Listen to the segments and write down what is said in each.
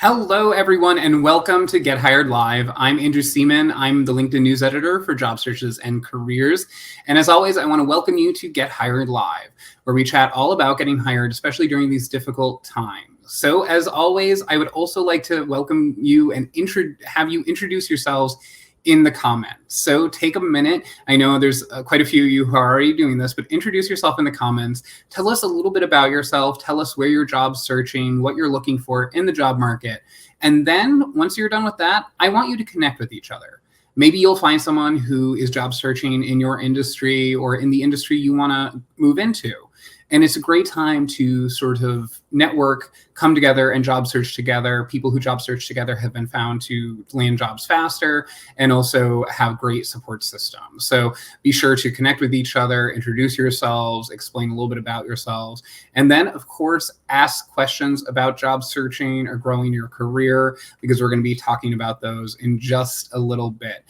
Hello, everyone, and welcome to Get Hired Live. I'm Andrew Seaman. I'm the LinkedIn news editor for job searches and careers. And as always, I want to welcome you to Get Hired Live, where we chat all about getting hired, especially during these difficult times. So as always, I would also like to welcome you and have you introduce yourselves in the comments. So take a minute. I know there's quite a few of you who are already doing this, but introduce yourself in the comments. Tell us a little bit about yourself. Tell us where you're job searching, what you're looking for in the job market. And then once you're done with that, I want you to connect with each other. Maybe you'll find someone who is job searching in your industry or in the industry you want to move into. And it's a great time to sort of network, come together and job search together. People who job search together have been found to land jobs faster and also have great support systems. So be sure to connect with each other, introduce yourselves, explain a little bit about yourselves, and then, of course, ask questions about job searching or growing your career, because we're going to be talking about those in just a little bit.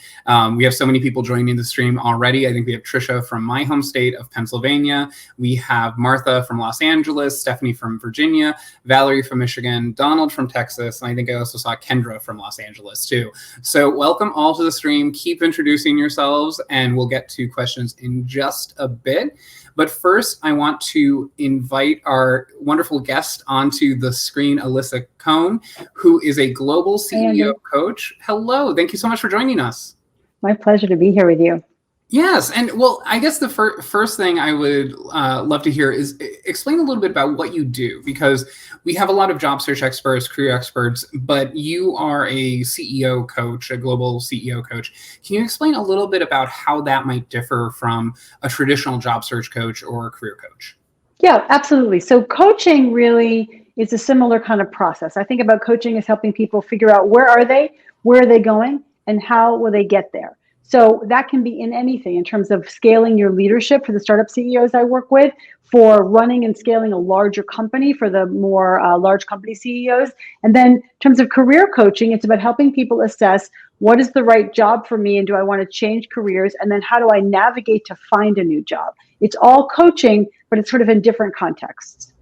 We have so many people joining the stream already. I think we have Trisha from my home state of Pennsylvania. We have Martha from Los Angeles, Stephanie from Virginia, Valerie from Michigan, Donald from Texas, and I think I also saw Kendra from Los Angeles too. So welcome all to the stream. Keep introducing yourselves, and we'll get to questions in just a bit. But first, I want to invite our wonderful guest onto the screen, Alyssa Cohn, who is a global CEO coach. Hello, thank you so much for joining us. My pleasure to be here with you. Yes. And well, I guess the first thing I would love to hear is explain a little bit about what you do, because we have a lot of job search experts, career experts, but you are a CEO coach, a global CEO coach. Can you explain a little bit about how that might differ from a traditional job search coach or a career coach? Yeah, absolutely. So coaching really is a similar kind of process. I think about coaching as helping people figure out where are they going, and how will they get there. So that can be in anything in terms of scaling your leadership for the startup CEOs I work with, for running and scaling a larger company for the more large company CEOs. And then in terms of career coaching, it's about helping people assess what is the right job for me, and do I want to change careers? And then how do I navigate to find a new job? It's all coaching, but it's sort of in different contexts.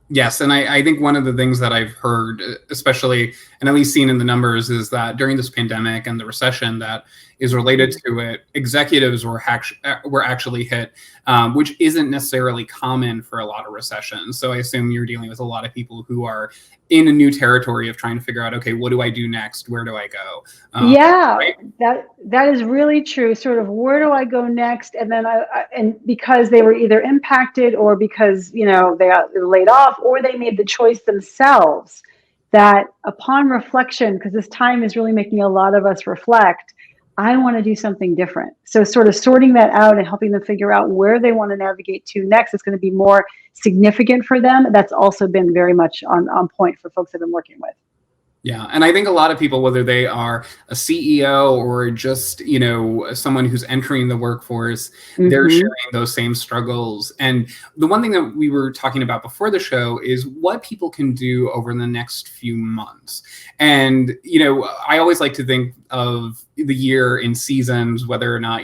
Yes, and I think one of the things that I've heard, especially, and at least seen in the numbers, is that during this pandemic and the recession that is related to it, executives were actually hit, which isn't necessarily common for a lot of recessions. So I assume you're dealing with a lot of people who are in a new territory of trying to figure out, okay, what do I do next? Where do I go? Right? that is really true. Sort of, where do I go next? And then and because they were either impacted, or because they got laid off, or they made the choice themselves, that upon reflection, because this time is really making a lot of us reflect, I want to do something different. So sort of sorting that out and helping them figure out where they want to navigate to next is going to be more significant for them. That's also been very much on point for folks I've been working with. Yeah. And I think a lot of people, whether they are a CEO or just, someone who's entering the workforce, they're sharing those same struggles. And the one thing that we were talking about before the show is what people can do over the next few months. And, I always like to think of the year in seasons, whether or not,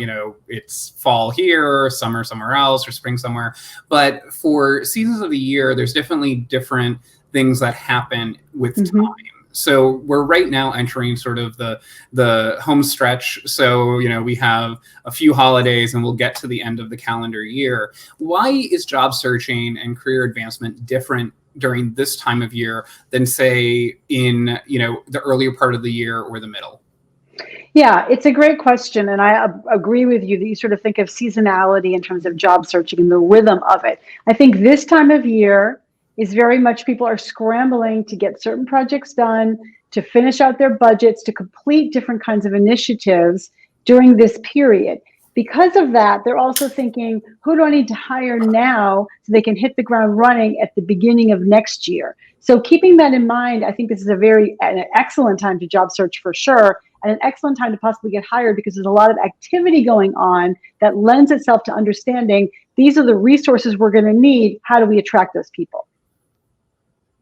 it's fall here, or summer somewhere else, or spring somewhere. But for seasons of the year, there's definitely different things that happen with time. So we're right now entering sort of the home stretch. So, we have a few holidays and we'll get to the end of the calendar year. Why is job searching and career advancement different during this time of year than, say, in, the earlier part of the year or the middle? Yeah, it's a great question. And I agree with you that you sort of think of seasonality in terms of job searching and the rhythm of it. I think this time of year is very much people are scrambling to get certain projects done, to finish out their budgets, to complete different kinds of initiatives during this period. Because of that, they're also thinking, who do I need to hire now so they can hit the ground running at the beginning of next year? So keeping that in mind, I think this is an excellent time to job search for sure, and an excellent time to possibly get hired, because there's a lot of activity going on that lends itself to understanding these are the resources we're going to need. How do we attract those people?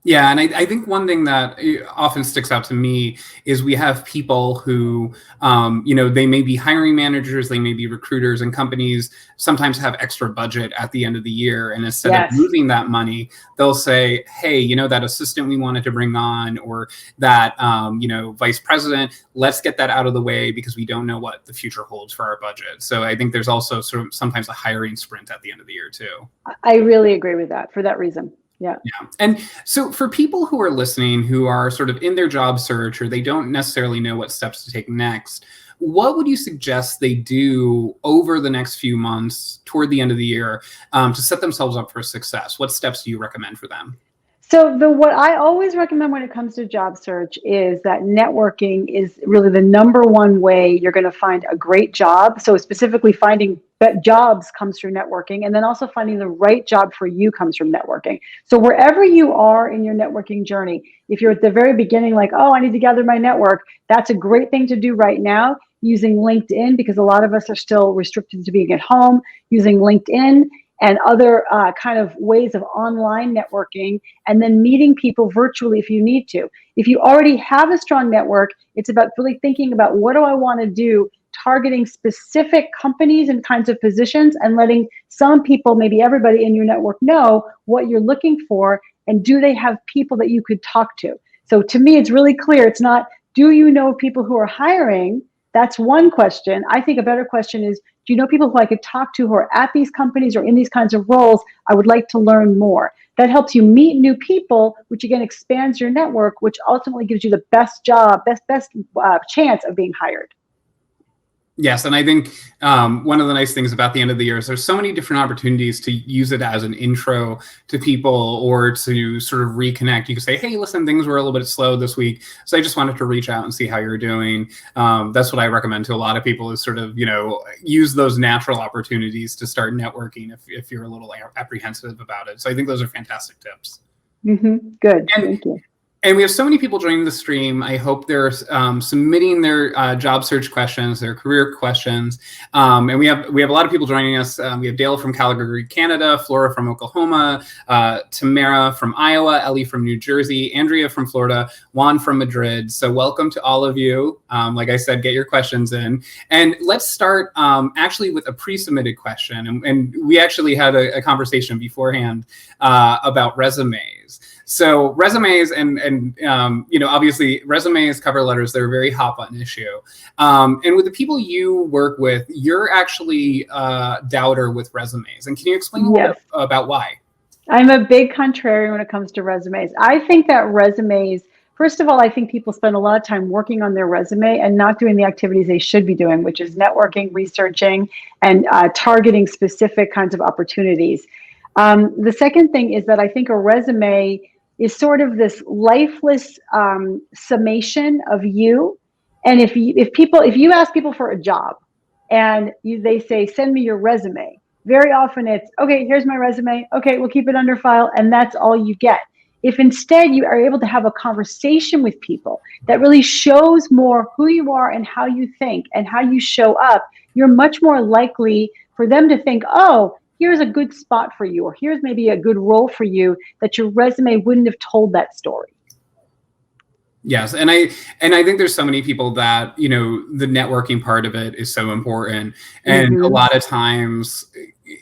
Yeah, and I think one thing that often sticks out to me is we have people who, they may be hiring managers, they may be recruiters, and companies sometimes have extra budget at the end of the year. And instead of Yes. moving that money, they'll say, hey, that assistant we wanted to bring on, or that, vice president, let's get that out of the way because we don't know what the future holds for our budget. So I think there's also sort of sometimes a hiring sprint at the end of the year, too. I really agree with that for that reason. Yeah. Yeah. And so for people who are listening, who are sort of in their job search or they don't necessarily know what steps to take next, what would you suggest they do over the next few months toward the end of the year to set themselves up for success? What steps do you recommend for them? So what I always recommend when it comes to job search is that networking is really the number one way you're going to find a great job. So specifically finding jobs comes through networking, and then also finding the right job for you comes from networking. So wherever you are in your networking journey, if you're at the very beginning, like, oh, I need to gather my network, that's a great thing to do right now using LinkedIn, because a lot of us are still restricted to being at home, using LinkedIn and other kind of ways of online networking, and then meeting people virtually if you need to. If you already have a strong network, it's about really thinking about, what do I want to do, targeting specific companies and kinds of positions, and letting some people, maybe everybody in your network, know what you're looking for, and do they have people that you could talk to. So to me, it's really clear. It's not, do you know people who are hiring? That's one question. I think a better question is, do you know people who I could talk to who are at these companies or in these kinds of roles? I would like to learn more. That helps you meet new people, which again expands your network, which ultimately gives you the best job, best chance of being hired. Yes, and I think one of the nice things about the end of the year is there's so many different opportunities to use it as an intro to people, or to sort of reconnect. You can say, hey, listen, things were a little bit slow this week, so I just wanted to reach out and see how you're doing. That's what I recommend to a lot of people, is sort of, use those natural opportunities to start networking if you're a little apprehensive about it. So I think those are fantastic tips. Mm-hmm. Good, thank you. And we have so many people joining the stream. I hope they're submitting their job search questions, their career questions. And we have a lot of people joining us. We have Dale from Calgary, Canada, Flora from Oklahoma, Tamara from Iowa, Ellie from New Jersey, Andrea from Florida, Juan from Madrid. So welcome to all of you. Like I said, get your questions in. And let's start actually with a pre-submitted question. And we actually had a conversation beforehand about resumes. So resumes and obviously resumes, cover letters, they're a very hot button issue. And with the people you work with, you're actually a doubter with resumes. And can you explain a little bit about why? I'm a big contrarian when it comes to resumes. I think that resumes, first of all, I think people spend a lot of time working on their resume and not doing the activities they should be doing, which is networking, researching, and targeting specific kinds of opportunities. The second thing is that I think a resume is sort of this lifeless summation of you. And if you ask people for a job and they say, send me your resume, very often it's, okay, here's my resume. Okay, we'll keep it under file. And that's all you get. If instead you are able to have a conversation with people that really shows more who you are and how you think and how you show up, you're much more likely for them to think, oh, here's a good spot for you, or here's maybe a good role for you that your resume wouldn't have told that story. Yes, and I think there's so many people that, the networking part of it is so important. And a lot of times,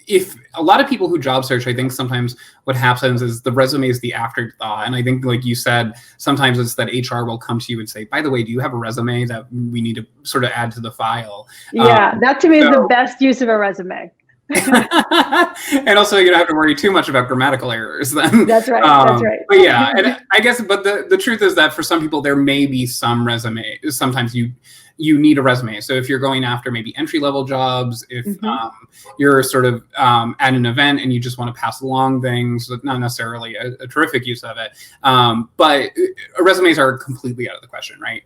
if a lot of people who job search, I think sometimes what happens is the resume is the afterthought. And I think, like you said, sometimes it's that HR will come to you and say, by the way, do you have a resume that we need to sort of add to the file? Yeah, that to me is the best use of a resume. And also, you don't have to worry too much about grammatical errors then. That's right. That's right. But yeah, and I guess, but the truth is that for some people, there may be some resume. Sometimes you need a resume. So if you're going after maybe entry-level jobs, if you're sort of at an event and you just want to pass along things, not necessarily a terrific use of it. But resumes are completely out of the question, right?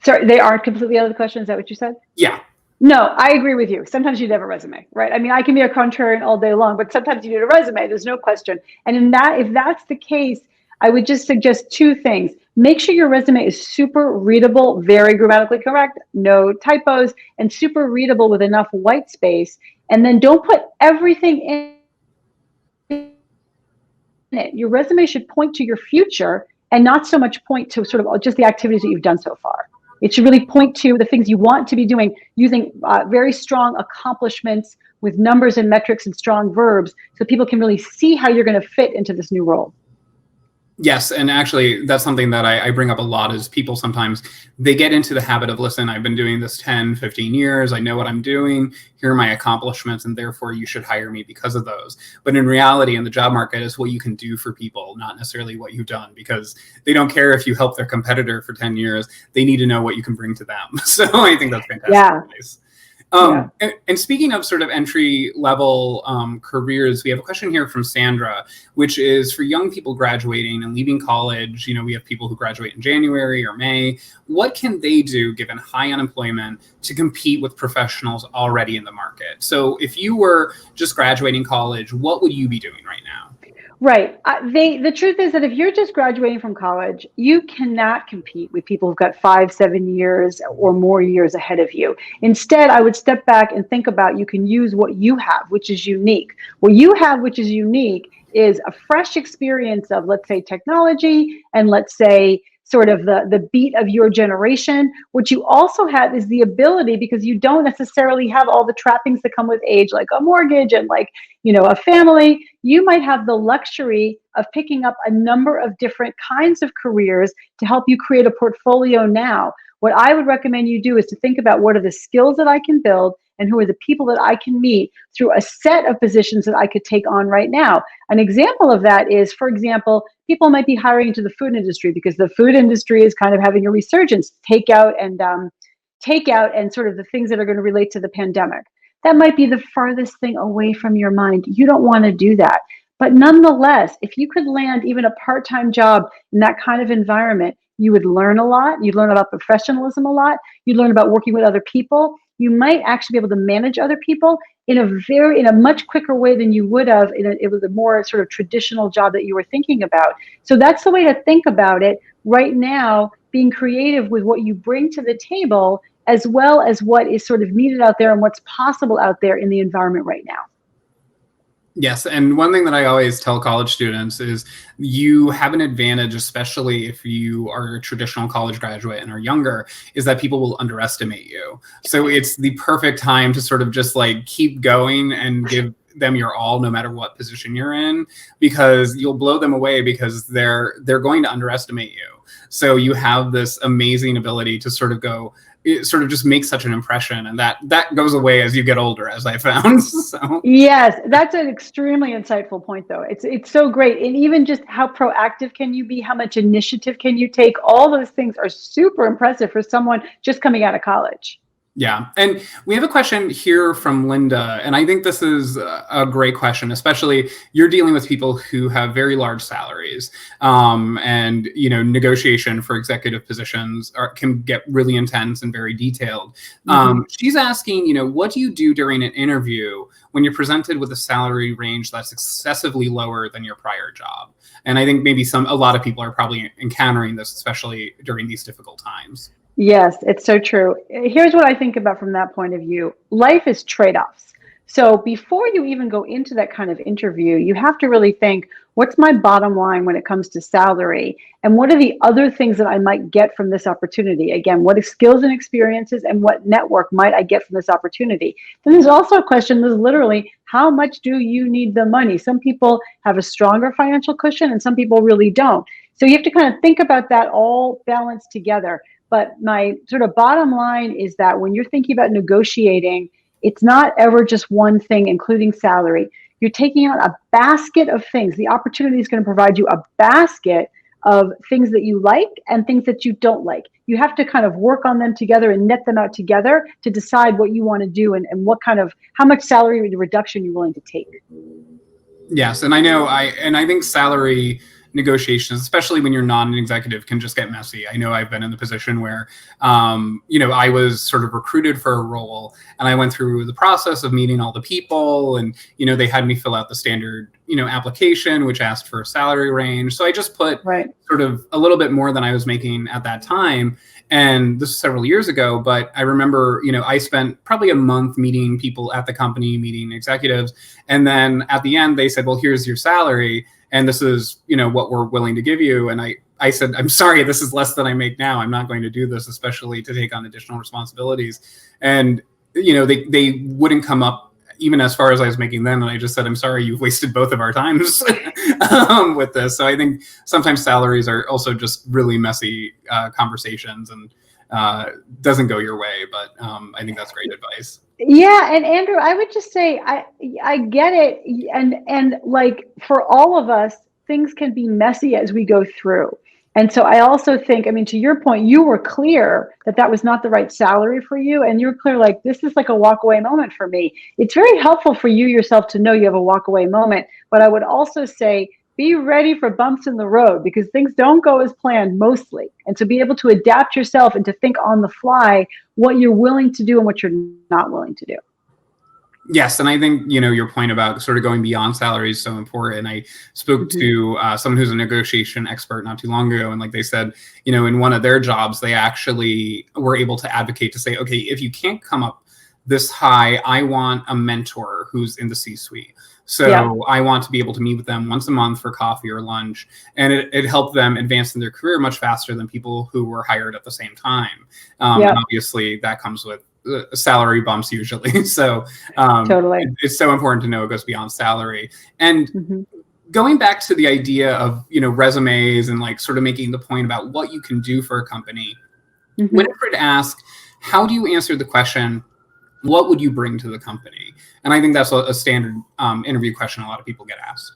Sorry, they are completely out of the question. Is that what you said? Yeah. No, I agree with you. Sometimes you need to have a resume, right? I mean, I can be a contrarian all day long, but sometimes you need a resume. There's no question. And if that's the case, I would just suggest two things. Make sure your resume is super readable, very grammatically correct, no typos, and super readable with enough white space. And then don't put everything in it. Your resume should point to your future and not so much point to sort of just the activities that you've done so far. It should really point to the things you want to be doing using very strong accomplishments with numbers and metrics and strong verbs so people can really see how you're going to fit into this new role. Yes, and actually that's something that I bring up a lot is people sometimes, they get into the habit of, listen, I've been doing this 10, 15 years, I know what I'm doing, here are my accomplishments, and therefore you should hire me because of those. But in reality, in the job market, is what you can do for people, not necessarily what you've done, because they don't care if you help their competitor for 10 years, they need to know what you can bring to them. So I think that's fantastic. Yeah. Advice. And speaking of sort of entry level careers, we have a question here from Sandra, which is for young people graduating and leaving college. We have people who graduate in January or May. What can they do given high unemployment to compete with professionals already in the market? So if you were just graduating college, what would you be doing right now? Right. The truth is that if you're just graduating from college, you cannot compete with people who've got 5, 7 years or more years ahead of you. Instead, I would step back and think about you can use what you have, which is unique. What you have, which is unique, is a fresh experience of, let's say, technology and let's say sort of the beat of your generation. What you also have is the ability, because you don't necessarily have all the trappings that come with age, like a mortgage and like, a family, you might have the luxury of picking up a number of different kinds of careers to help you create a portfolio now. What I would recommend you do is to think about what are the skills that I can build and who are the people that I can meet through a set of positions that I could take on right now. An example of that is, for example, people might be hiring into the food industry because the food industry is kind of having a resurgence, takeout and sort of the things that are going to relate to the pandemic. That might be the farthest thing away from your mind. You don't want to do that. But nonetheless, if you could land even a part-time job in that kind of environment, you would learn a lot. You'd learn about professionalism a lot. You'd learn about working with other people. You might actually be able to manage other people in a much quicker way than you would have it was a more sort of traditional job that you were thinking about. So that's the way to think about it right now, being creative with what you bring to the table, as well as what is sort of needed out there and what's possible out there in the environment right now. Yes, and one thing that I always tell college students is you have an advantage, especially if you are a traditional college graduate and are younger, is that people will underestimate you. So it's the perfect time to sort of just like keep going and give them your all, no matter what position you're in, because you'll blow them away because they're going to underestimate you. So you have this amazing ability to sort of go, it sort of just makes such an impression, and that goes away as you get older, as I found. So yes, that's an extremely insightful point, though. It's so great, and even just how proactive can you be, how much initiative can you take, all those things are super impressive for someone just coming out of college. Yeah. And we have a question here from Linda, and I think this is a great question, especially you're dealing with people who have very large salaries, and, negotiation for executive positions can get really intense and very detailed. She's asking, what do you do during an interview when you're presented with a salary range that's excessively lower than your prior job? And I think maybe a lot of people are probably encountering this, especially during these difficult times. Yes, it's so true. Here's what I think about from that point of view. Life is trade-offs. So before you even go into that kind of interview, you have to really think, what's my bottom line when it comes to salary? And what are the other things that I might get from this opportunity? Again, what skills and experiences and what network might I get from this opportunity? Then there's also a question that's literally, how much do you need the money? Some people have a stronger financial cushion and some people really don't. So you have to kind of think about that all balanced together. But my sort of bottom line is that when you're thinking about negotiating, it's not ever just one thing, including salary. You're taking out a basket of things. The opportunity is going to provide you a basket of things that you like and things that you don't like. You have to kind of work on them together and net them out together to decide what you want to do and how much salary reduction you're willing to take. Yes, and I think salary negotiations, especially when you're not an executive, can just get messy. I know I've been in the position where, I was sort of recruited for a role and I went through the process of meeting all the people and, they had me fill out the standard application, which asked for a salary range. So I just put Right. sort of a little bit more than I was making at that time. And this was several years ago, but I remember, I spent probably a month meeting people at the company, meeting executives. And then at the end, they said, well, here's your salary. And this is, what we're willing to give you. And I said, I'm sorry, this is less than I make now. I'm not going to do this, especially to take on additional responsibilities. And, they wouldn't come up even as far as I was making then. And I just said, I'm sorry, you've wasted both of our times with this. So I think sometimes salaries are also just really messy conversations and doesn't go your way. But I think that's great advice. Yeah, and Andrew, I would just say I get it, and like for all of us, things can be messy as we go through. And so I also think, I mean, to your point, you were clear that that was not the right salary for you, and you're clear like this is like a walk away moment for me. It's very helpful for you yourself to know you have a walk away moment, but I would also say be ready for bumps in the road because things don't go as planned mostly. And to be able to adapt yourself and to think on the fly what you're willing to do and what you're not willing to do. Yes, and I think your point about sort of going beyond salary is so important. I spoke to someone who's a negotiation expert not too long ago, and like they said, in one of their jobs, they actually were able to advocate to say, okay, if you can't come up this high, I want a mentor who's in the C-suite. So I want to be able to meet with them once a month for coffee or lunch, and it helped them advance in their career much faster than people who were hired at the same time. And obviously, that comes with salary bumps usually. So totally. It's so important to know it goes beyond salary. And going back to the idea of resumes and like sort of making the point about what you can do for a company, Winifred asked, how do you answer the question, what would you bring to the company? And I think that's a standard interview question a lot of people get asked.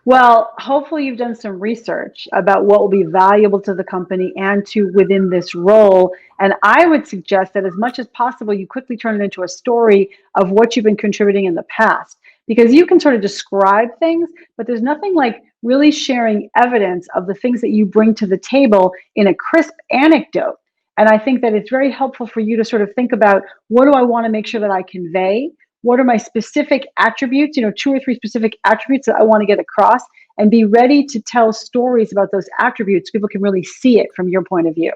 Well, hopefully you've done some research about what will be valuable to the company and to within this role. And I would suggest that as much as possible, you quickly turn it into a story of what you've been contributing in the past, because you can sort of describe things, but there's nothing like really sharing evidence of the things that you bring to the table in a crisp anecdote. And I think that it's very helpful for you to sort of think about, what do I want to make sure that I convey? What are my specific attributes, 2 or 3 specific attributes that I want to get across, and be ready to tell stories about those attributes so people can really see it from your point of view.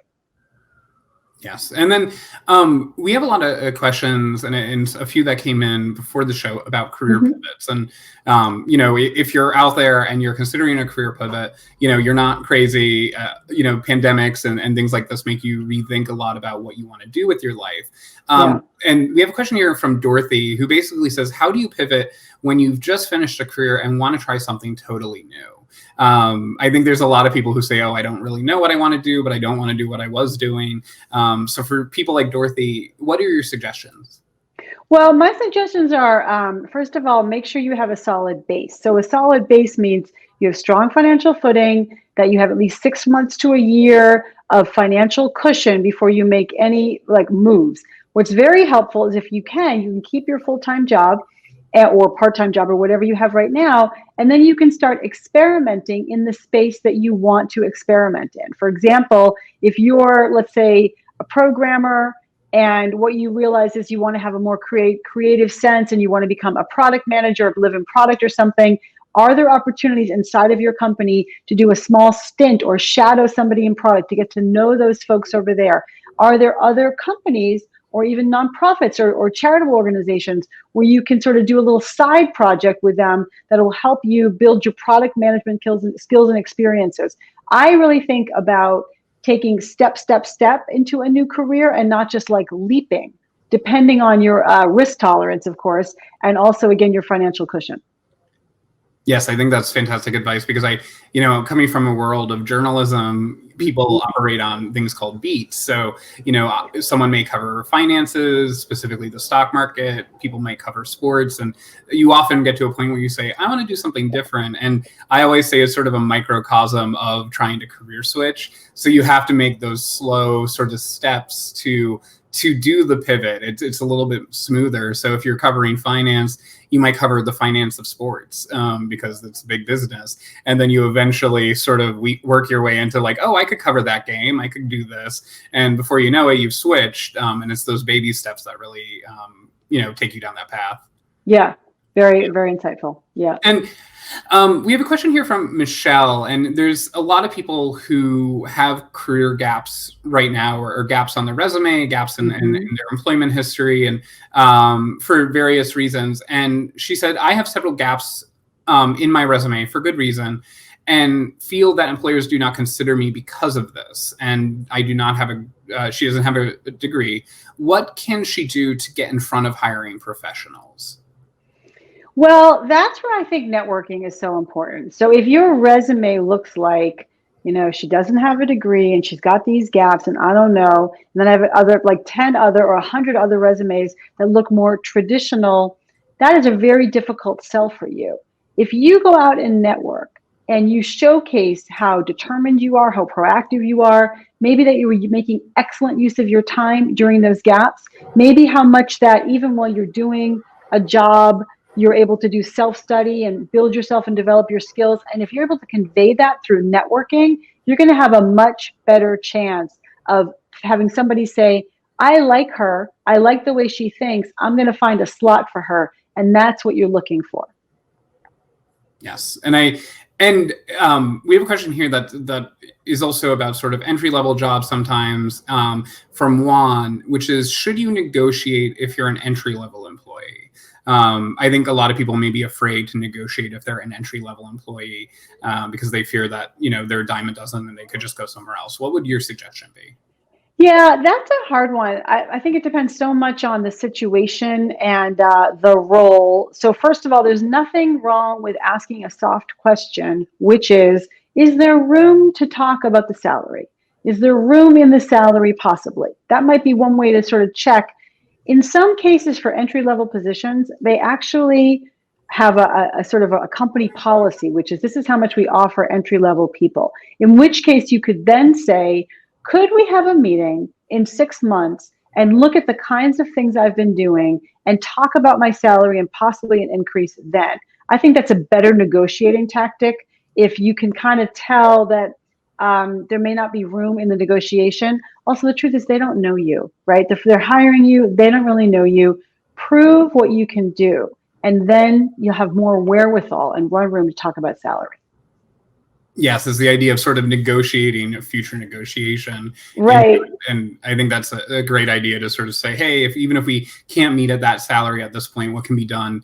Yes. And then we have a lot of questions and a few that came in before the show about career pivots. And, if you're out there and you're considering a career pivot, you're not crazy, pandemics and things like this make you rethink a lot about what you want to do with your life. And we have a question here from Dorothy, who basically says, how do you pivot when you've just finished a career and want to try something totally new? I think there's a lot of people who say, I don't really know what I want to do, but I don't want to do what I was doing. So for people like Dorothy, what are your suggestions? Well, my suggestions are, first of all, make sure you have a solid base. So a solid base means you have strong financial footing, that you have at least 6 months to a year of financial cushion before you make any moves. What's very helpful is if you can keep your full-time job or part-time job or whatever you have right now, and then you can start experimenting in the space that you want to experiment in. For example, if you're, let's say, a programmer, and what you realize is you want to have a more creative sense and you want to become a product manager or live in product or something, are there opportunities inside of your company to do a small stint or shadow somebody in product to get to know those folks over there? Are there other companies or even nonprofits or charitable organizations where you can sort of do a little side project with them that will help you build your product management skills and experiences? I really think about taking step into a new career and not just leaping, depending on your risk tolerance, of course, and also, again, your financial cushion. Yes, I think that's fantastic advice because coming from a world of journalism, people operate on things called beats. So, someone may cover finances, specifically the stock market. People might cover sports. And you often get to a point where you say, I want to do something different. And I always say it's sort of a microcosm of trying to career switch. So you have to make those slow sort of steps to do the pivot. It's a little bit smoother. So if you're covering finance, you might cover the finance of sports because it's a big business. And then you eventually sort of work your way into I could cover that game. I could do this. And before you know it, you've switched. And it's those baby steps that really, take you down that path. Yeah. Very, very insightful. Yeah. And we have a question here from Michelle, and there's a lot of people who have career gaps right now, or gaps on their resume, gaps in their employment history, and for various reasons. And she said, I have several gaps in my resume for good reason, and feel that employers do not consider me because of this. And I do not have she doesn't have a degree. What can she do to get in front of hiring professionals? Well, that's where I think networking is so important. So if your resume looks like, she doesn't have a degree and she's got these gaps and I don't know, and then I have other like 10 other or 100 other resumes that look more traditional, that is a very difficult sell for you. If you go out and network and you showcase how determined you are, how proactive you are, maybe that you were making excellent use of your time during those gaps, maybe how much that even while you're doing a job, you're able to do self-study and build yourself and develop your skills. And if you're able to convey that through networking, you're going to have a much better chance of having somebody say, I like her. I like the way she thinks. I'm going to find a slot for her. And that's what you're looking for. Yes. And we have a question here that is also about sort of entry-level jobs sometimes, from Juan, which is, should you negotiate if you're an entry-level employee? I think a lot of people may be afraid to negotiate if they're an entry-level employee because they fear that, they're a dime a dozen and they could just go somewhere else. What would your suggestion be? Yeah, that's a hard one. I think it depends so much on the situation and the role. So first of all, there's nothing wrong with asking a soft question, which is there room to talk about the salary? Is there room in the salary possibly? That might be one way to sort of check. In some cases for entry-level positions, they actually have a sort of a company policy, which is this is how much we offer entry-level people. In which case you could then say, could we have a meeting in 6 months and look at the kinds of things I've been doing and talk about my salary and possibly an increase then? I think that's a better negotiating tactic if you can kind of tell that there may not be room in the negotiation. Also, the truth is they don't know you, right? If they're hiring you, they don't really know you. Prove what you can do, and then you'll have more wherewithal and more room to talk about salary. Yes, is the idea of sort of negotiating a future negotiation. Right. And I think that's a great idea to sort of say, hey, even if we can't meet at that salary at this point, what can be done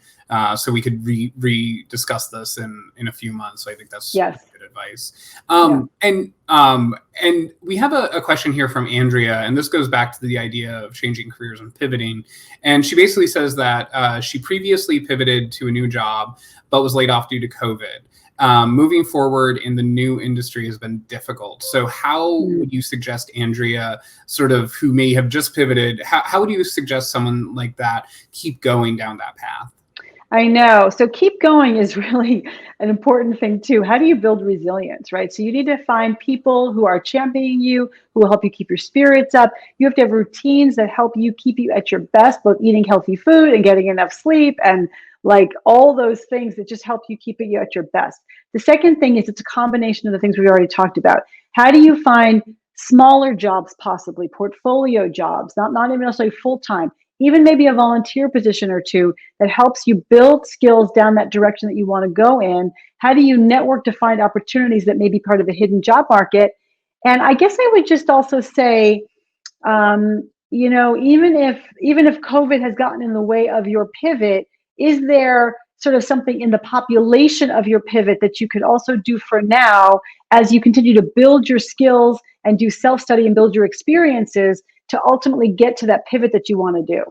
so we could re-discuss this in a few months. So I think that's good advice. And we have a question here from Andrea, and this goes back to the idea of changing careers and pivoting. And she basically says that she previously pivoted to a new job, but was laid off due to COVID. Moving forward in the new industry has been difficult. So how would you suggest, Andrea, sort of who may have just pivoted, how would you suggest someone like that keep going down that path? I know. So keep going is really an important thing too. How do you build resilience, right? So you need to find people who are championing you, who will help you keep your spirits up. You have to have routines that help you keep you at your best, both eating healthy food and getting enough sleep and like all those things that just help you keep you at your best. The second thing is it's a combination of the things we already talked about. How do you find smaller jobs, possibly portfolio jobs, not even necessarily full-time, even maybe a volunteer position or two that helps you build skills down that direction that you want to go in? How do you network to find opportunities that may be part of the hidden job market? And I guess I would just also say, even if COVID has gotten in the way of your pivot, is there sort of something in the population of your pivot that you could also do for now as you continue to build your skills and do self-study and build your experiences to ultimately get to that pivot that you want to do?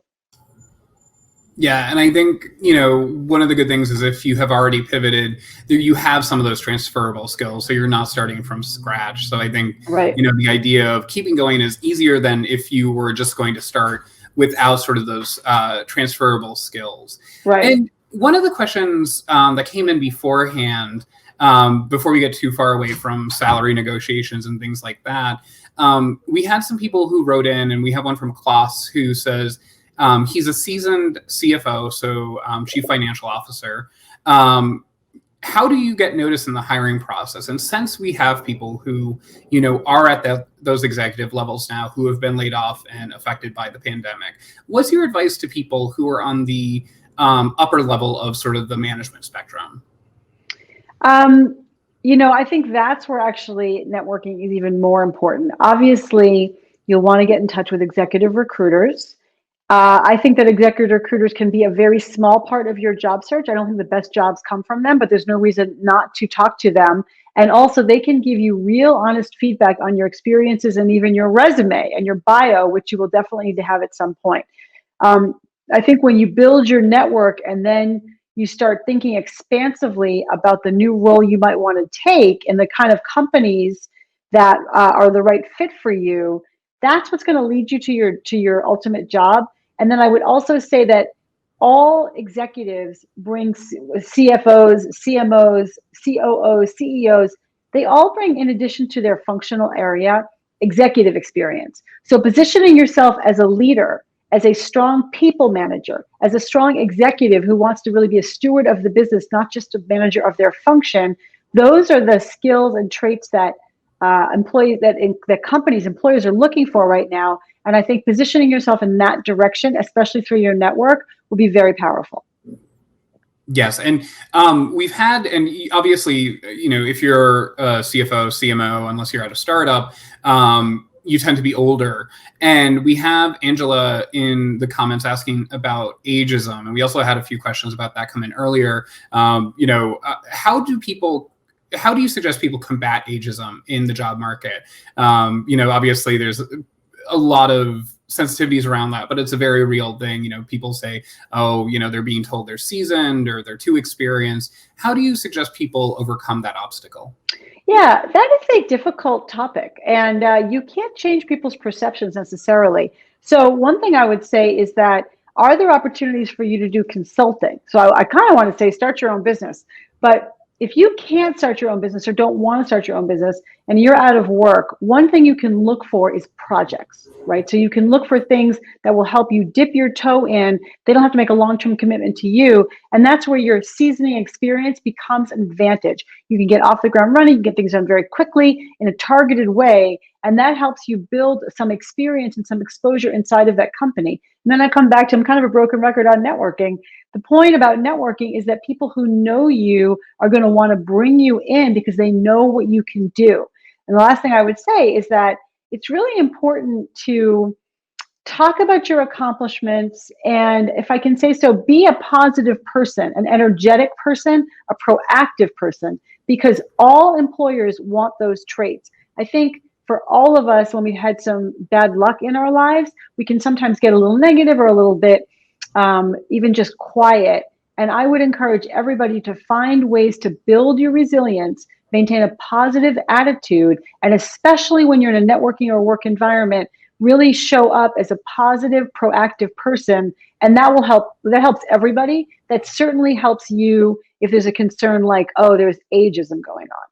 Yeah, and I think, one of the good things is if you have already pivoted, you have some of those transferable skills, so you're not starting from scratch. So I think, the idea of keeping going is easier than if you were just going to start without sort of those transferable skills. Right. And one of the questions that came in beforehand, before we get too far away from salary negotiations and things like that, we had some people who wrote in, and we have one from Klaus who says he's a seasoned CFO, so Chief Financial Officer. How do you get noticed in the hiring process? And since we have people who, are at those executive levels now who have been laid off and affected by the pandemic, what's your advice to people who are on the upper level of sort of the management spectrum? I think that's where actually networking is even more important. Obviously, you'll want to get in touch with executive recruiters. I think that executive recruiters can be a very small part of your job search. I don't think the best jobs come from them, but there's no reason not to talk to them. And also, they can give you real, honest feedback on your experiences and even your resume and your bio, which you will definitely need to have at some point. I think when you build your network and then you start thinking expansively about the new role you might want to take and the kind of companies that are the right fit for you, that's what's going to lead you to your ultimate job. And then I would also say that all executives bring CFOs, CMOs, COOs, CEOs. They all bring, in addition to their functional area, executive experience. So positioning yourself as a leader, as a strong people manager, as a strong executive who wants to really be a steward of the business, not just a manager of their function, those are the skills and traits that employers are looking for right now. And I think positioning yourself in that direction, especially through your network, will be very powerful. Yes, and we've had, and obviously, if you're a CFO, CMO, unless you're at a startup, you tend to be older. And we have Angela in the comments asking about ageism, and we also had a few questions about that come in earlier. How do you suggest people combat ageism in the job market? Obviously, there's a lot of sensitivities around that, but it's a very real thing. People say, they're being told they're seasoned or they're too experienced. How do you suggest people overcome that obstacle? Yeah, that is a difficult topic, and you can't change people's perceptions necessarily. So one thing I would say is that, are there opportunities for you to do consulting? So I kind of want to say start your own business, but if you can't start your own business or don't want to start your own business and you're out of work, one thing you can look for is projects, right? So you can look for things that will help you dip your toe in. They don't have to make a long-term commitment to you. And that's where your seasoning experience becomes an advantage. You can get off the ground running, you can get things done very quickly in a targeted way. And that helps you build some experience and some exposure inside of that company. And then I come back to, I'm kind of a broken record on networking. The point about networking is that people who know you are going to want to bring you in because they know what you can do. And the last thing I would say is that it's really important to talk about your accomplishments. And if I can say so, be a positive person, an energetic person, a proactive person, because all employers want those traits. I think for all of us, when we had some bad luck in our lives, we can sometimes get a little negative or a little bit even just quiet. And I would encourage everybody to find ways to build your resilience, maintain a positive attitude, and especially when you're in a networking or work environment, really show up as a positive, proactive person. And that will help. That helps everybody. That certainly helps you if there's a concern like, oh, there's ageism going on.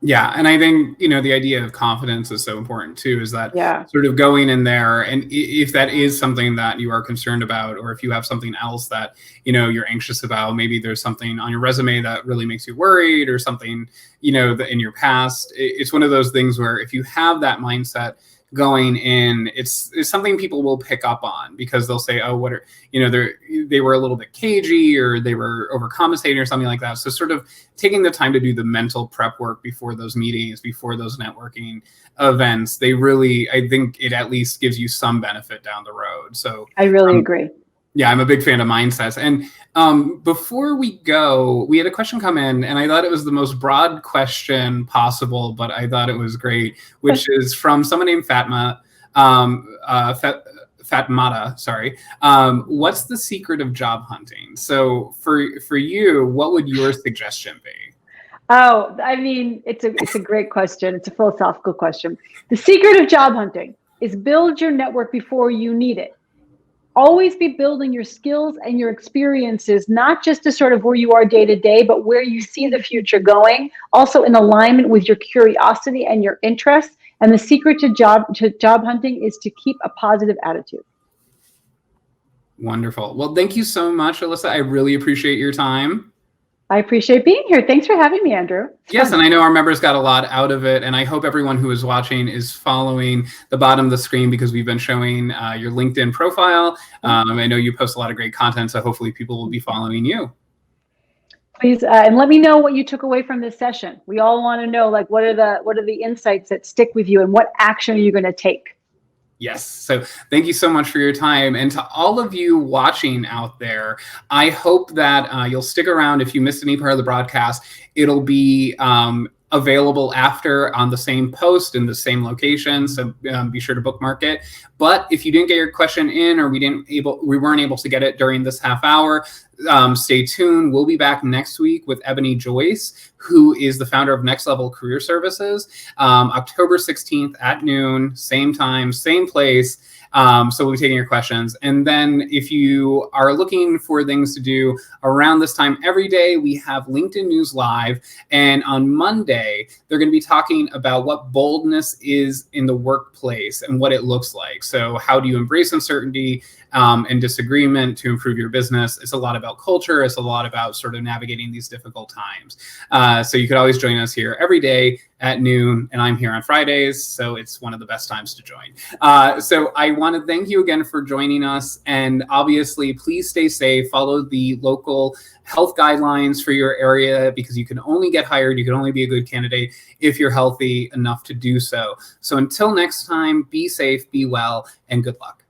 Yeah, and I think, the idea of confidence is so important too, is that sort of going in there, and if that is something that you are concerned about, or if you have something else that, you're anxious about, maybe there's something on your resume that really makes you worried or something, that in your past, it's one of those things where if you have that mindset going in, it's something people will pick up on, because they'll say, oh, what are, they were a little bit cagey, or they were overcompensating or something like that. So sort of taking the time to do the mental prep work before those meetings, before those networking events, I think it at least gives you some benefit down the road. So I really agree. Yeah, I'm a big fan of mindsets. And before we go, we had a question come in, and I thought it was the most broad question possible, but I thought it was great, which is from someone named Fatmata. Sorry. What's the secret of job hunting? So for you, what would your suggestion be? Oh, I mean, it's a great question. It's a philosophical question. The secret of job hunting is build your network before you need it. Always be building your skills and your experiences, not just to sort of where you are day to day, but where you see the future going, also in alignment with your curiosity and your interests. And the secret to job hunting is to keep a positive attitude. Wonderful. Well, thank you so much, Alyssa. I really appreciate your time. I appreciate being here. Thanks for having me, Andrew. Yes, and I know our members got a lot out of it, and I hope everyone who is watching is following the bottom of the screen because we've been showing your LinkedIn profile. I know you post a lot of great content, so hopefully people will be following you. Please, and let me know what you took away from this session. We all want to know, like, what are the insights that stick with you, and what action are you going to take? Yes. So thank you so much for your time. And to all of you watching out there, I hope that you'll stick around. If you missed any part of the broadcast, it'll be available after on the same post in the same location. So be sure to bookmark it. But if you didn't get your question in, or we weren't able to get it during this half hour, stay tuned. We'll be back next week with Ebony Joyce, who is the founder of Next Level Career Services, October 16th at noon, same time, same place. So we'll be taking your questions. And then if you are looking for things to do around this time every day, we have LinkedIn News Live. And on Monday, they're going to be talking about what boldness is in the workplace and what it looks like. So how do you embrace uncertainty and disagreement to improve your business? It's a lot about culture. It's a lot about sort of navigating these difficult times. So you could always join us here every day at noon, and I'm here on Fridays, so it's one of the best times to join. So I want to thank you again for joining us, and obviously, please stay safe, follow the local health guidelines for your area, because you can only get hired, you can only be a good candidate if you're healthy enough to do so. So until next time, be safe, be well, and good luck.